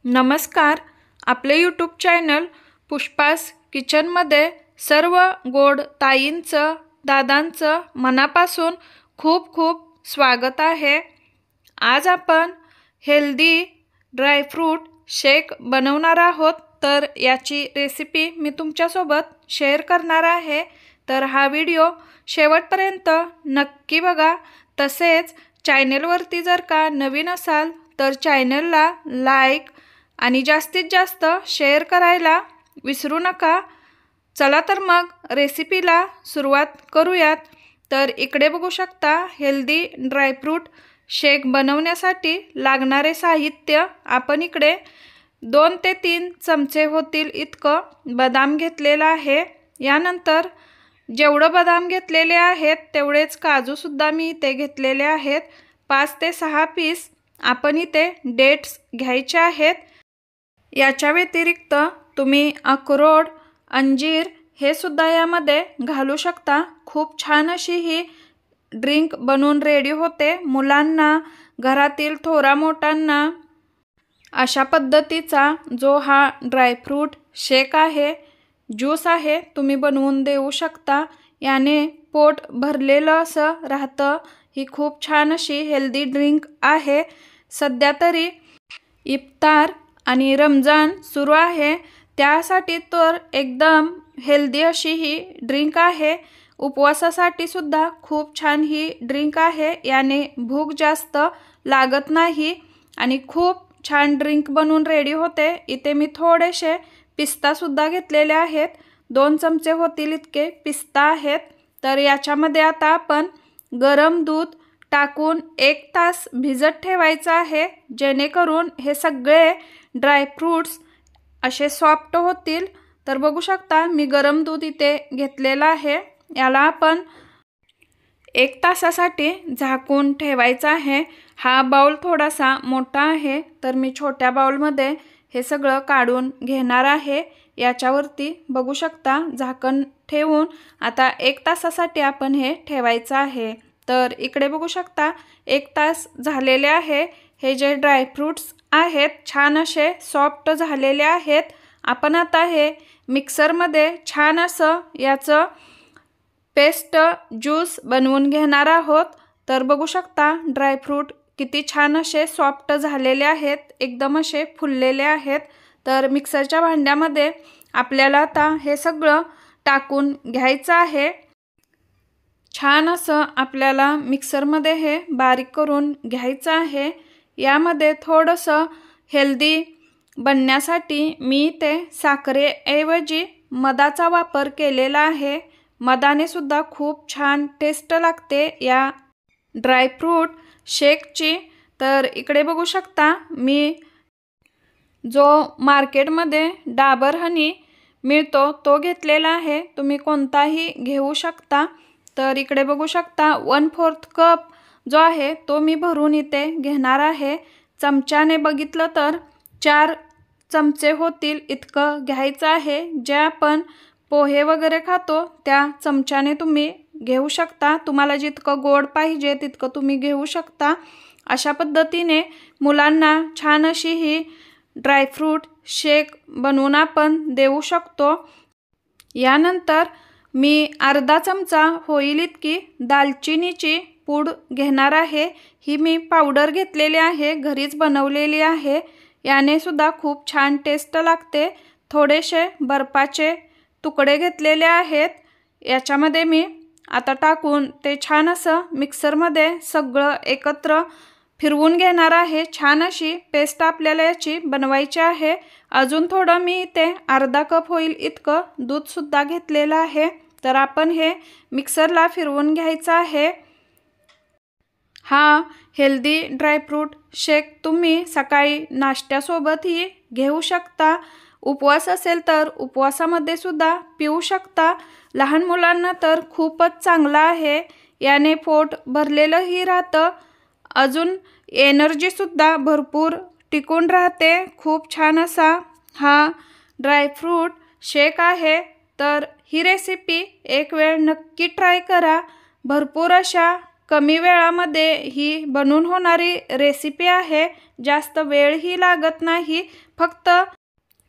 नमस्कार. आपले YouTube channel Pushpa's किचनमध्ये सर्व गोड ताईंचं दादांचं मनापासून खूप खूप स्वागत आहे. आज आपण हेल्दी ड्रायफ्रूट शेक बनवणार आहोत. तर याची रेसिपी मी तुमच्यासोबत शेअर करणार आहे. तर हा व्हिडिओ शेवटपर्यंत नक्की बघा. तसेच चॅनलवरती जर का नवीन असाल तर चॅनलला लाईक आणि जास्तीत जास्त शेअर करायला विसरू नका. चला तर मग रेसिपीला सुरुवात करूयात. तर इकडे बघू शकता हेल्दी ड्रायफ्रूट शेक बनवण्यासाठी लागणारे साहित्य. आपण इकडे 2 ते 3 चमचे होतील इतकं बदाम घेतलेला आहे. यानंतर जेवढं बदाम घेतलेले आहेत तेवढेच काजूसुद्धा मी इथे घेतलेले आहेत. 5 ते 6 पीस आपण इथे डेट्स घ्यायचे आहेत. याच्या व्यतिरिक्त तुम्ही अक्रोड, अंजीर हे सुद्धा यामध्ये घालू शकता. खूप छान अशी ही ड्रिंक बनवून रेडी होते. मुलांना, घरातील थोरा मोठ्यांना अशा पद्धतीचा जो हा ड्रायफ्रूट शेक आहे, ज्यूस आहे, तुम्ही बनवून देऊ शकता. याने पोट भरलेलं असं राहतं. ही खूप छान अशी हेल्दी ड्रिंक आहे. सध्या तरी इफ्तार आणि रमजान सुरू आहे, त्यासाठी तर एकदम हेल्दी अशी ही ड्रिंक आहे. उपवासासाठी सुद्धा खूप छान ही ड्रिंक आहे. याने भूक जास्त लागत नाही आणि खूप छान ड्रिंक बनवून रेडी होते. इथे मी थोडेसे पिस्तासुद्धा घेतलेले आहेत. 2 चमचे होतील इतके पिस्ता आहेत. तर याच्यामध्ये आता आपण गरम दूध टाकून 1 तास भिजत ठेवायचं आहे, जेणेकरून हे सगळे ड्रायफ्रूट्स असे सॉफ्ट होतील. तर बघू शकता मी गरम दूध इथे घेतलेलं आहे. याला आपण 1 तासासाठी झाकून ठेवायचं आहे. हा बाउल थोडासा मोठा आहे, तर मी छोट्या बाउलमध्ये हे सगळं काढून घेणार आहे. याच्यावरती बघू शकता झाकण ठेवून आता 1 तासासाठी आपण हे ठेवायचं आहे. तर इकडे बघू शकता 1 तास झालेले आहे. हे जे ड्रायफ्रूट्स आहेत छान असे सॉफ्ट झालेले आहेत. आपण आता हे मिक्सरमध्ये छान असं याचं पेस्ट ज्यूस बनवून घेणार आहोत. तर बघू शकता ड्रायफ्रूट किती छान असे सॉफ्ट झालेले आहेत, एकदम असे फुललेले आहेत. तर मिक्सरच्या भांड्यामध्ये आपल्याला आता हे सगळं टाकून घ्यायचं आहे. छान असं आपल्याला मिक्सरमध्ये हे बारीक करून घ्यायचं आहे. यामध्ये थोडंसं हेल्दी बनण्यासाठी मी ते साखरेऐवजी मधाचा वापर केलेला आहे. मधाने सुद्धा खूप छान टेस्ट लागते या ड्रायफ्रूट शेकची. तर इकडे बघू शकता मी जो मार्केटमध्ये डाबर हनी मिळतो तो घेतलेला आहे. तुम्ही कोणताही घेऊ शकता. तर इकडे बघू शकता 1/4 कप जो आहे तो मी भरून इथे घेणार आहे. चमच्याने बघितलं तर 4 चमचे होतील इतकं घ्यायचं आहे. जे आपण पोहे वगैरे खातो त्या चमच्याने तुम्ही घेऊ शकता. तुम्हाला जितकं गोड पाहिजे तितकं तुम्ही घेऊ शकता. अशा पद्धतीने मुलांना छान अशी ही ड्रायफ्रूट शेक बनवून आपण देऊ शकतो. यानंतर मी अर्धा चमचा होईल इतकी दालचिनीची पूड घेणार आहे. ही मी पावडर घेतलेली आहे, घरीच बनवलेली आहे. याने सुद्धा खूप छान टेस्ट लागते. थोडेसे बर्फाचे तुकडे घेतलेले आहेत. याच्यामध्ये मी आता टाकून ते छान असं मिक्सरमध्ये सगळं एकत्र फिरवून घेणार आहे. छान अशी पेस्ट आपल्याला याची बनवायची आहे. अजून थोडं मी इथे अर्धा कप होईल इतकं दूधसुद्धा घेतलेलं आहे. तर आपण हे मिक्सरला फिरवून घ्यायचं आहे. हा हेल्दी ड्रायफ्रूट शेक तुम्ही सकाळी नाश्त्यासोबतही घेऊ शकता. उपवास असेल तर उपवासामध्ये सुद्धा पिऊ शकता. लहान मुलांना तर खूपच चांगला आहे. याने पोट भरलेलंही राहतं. अजून एनर्जीसुद्धा भरपूर टिकून राहते. खूप छान असा हा ड्रायफ्रूट शेक आहे. तर ही रेसिपी एक वेळ नक्की ट्राय करा. भरपूर अशा कमी वेळामध्ये ही बनवून होणारी रेसिपी आहे। जास्त वेळही लागत नाही, फक्त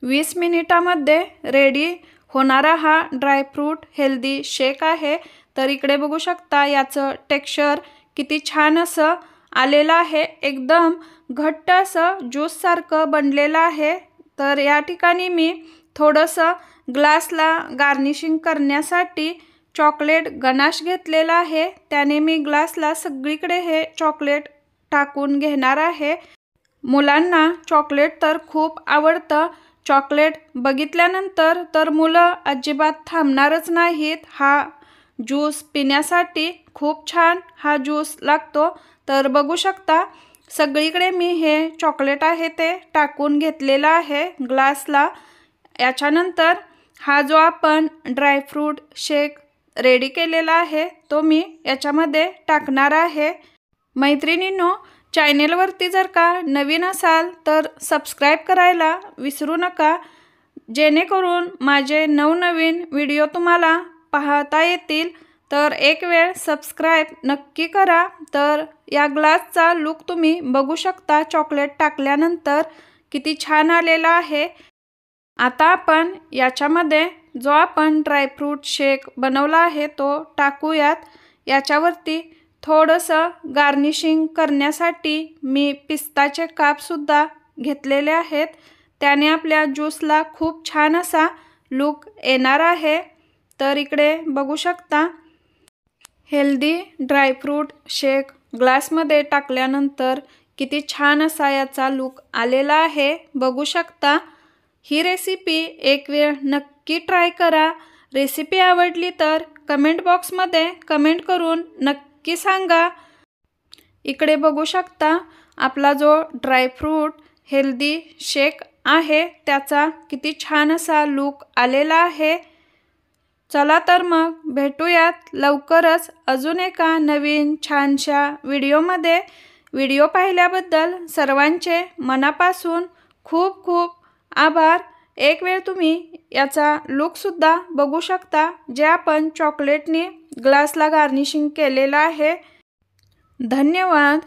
20 मिनिटामध्ये रेडी होणारा हा ड्रायफ्रूट हेल्दी शेक आहे। तर इकडे बघू शकता याचं टेक्स्चर किती छान असं आलेलं आहे, एकदम घट्ट असं ज्यूस सारखं बनलेलं आहे। तर या ठिकाणी मी थोडंसं ग्लासला गार्निशिंग करण्यासाठी चॉकलेट गनाश घेतलेला आहे, त्याने मी ग्लासला सगळीकडे हे चॉकलेट टाकून घेणार आहे। मुलांना चॉकलेट तर खूप आवडतं, चॉकलेट बघितल्यानंतर तर मुलं अजिबात थांबणारच नाहीत। हा ज्यूस पिण्यासाठी खूप छान हा ज्यूस लागतो। तर बघू शकता सगळीकडे मी हे चॉकलेट आहे ते टाकून घेतलेला आहे ग्लासला। याच्यानंतर हा जो आपण ड्रायफ्रूट शेक रेडी केलेला आहे तो मी याच्यामध्ये टाकणार आहे। मैत्रिणींनो, चॅनेलवरती जर का नवीन असाल तर सबस्क्राईब करायला विसरू नका, जेणेकरून माझे नवनवीन व्हिडिओ तुम्हाला पाहता येतील। तर एक वेळ सबस्क्राईब नक्की करा। तर या ग्लासचा लुक तुम्ही बघू शकता, चॉकलेट टाकल्यानंतर किती छान आलेला आहे। आता आपण याच्यामध्ये जो आपण ड्रायफ्रूट शेक बनवला आहे तो टाकूयात। याच्यावरती थोडंसं गार्निशिंग करण्यासाठी मी पिस्ताचे कापसुद्धा घेतलेले आहेत, त्याने आपल्या ज्यूसला खूप छान असा लुक येणार आहे। तर इकडे बघू शकता हेल्दी ड्रायफ्रूट शेक ग्लासमध्ये टाकल्यानंतर किती छान असा याचा लुक आलेला आहे, बघू शकता। ही रेसिपी एक वेळ नक्की ट्राय करा। रेसिपी आवडली तर कमेंट बॉक्समध्ये कमेंट करून नक्की सांगा। इकडे बघू शकता आपला जो ड्रायफ्रूट हेल्दी शेक आहे त्याचा किती छान असा लुक आलेला आहे। चला तर मग भेटूयात लवकरच अजून एका नवीन छानशा व्हिडिओमध्ये। व्हिडिओ पाहिल्याबद्दल सर्वांचे मनापासून खूप खूप आभार। एक वेळ तुम्ही याचा लुकसुद्धा बघू शकता, जे आपण चॉकलेटने ग्लासला गार्निशिंग केलेलं आहे। धन्यवाद।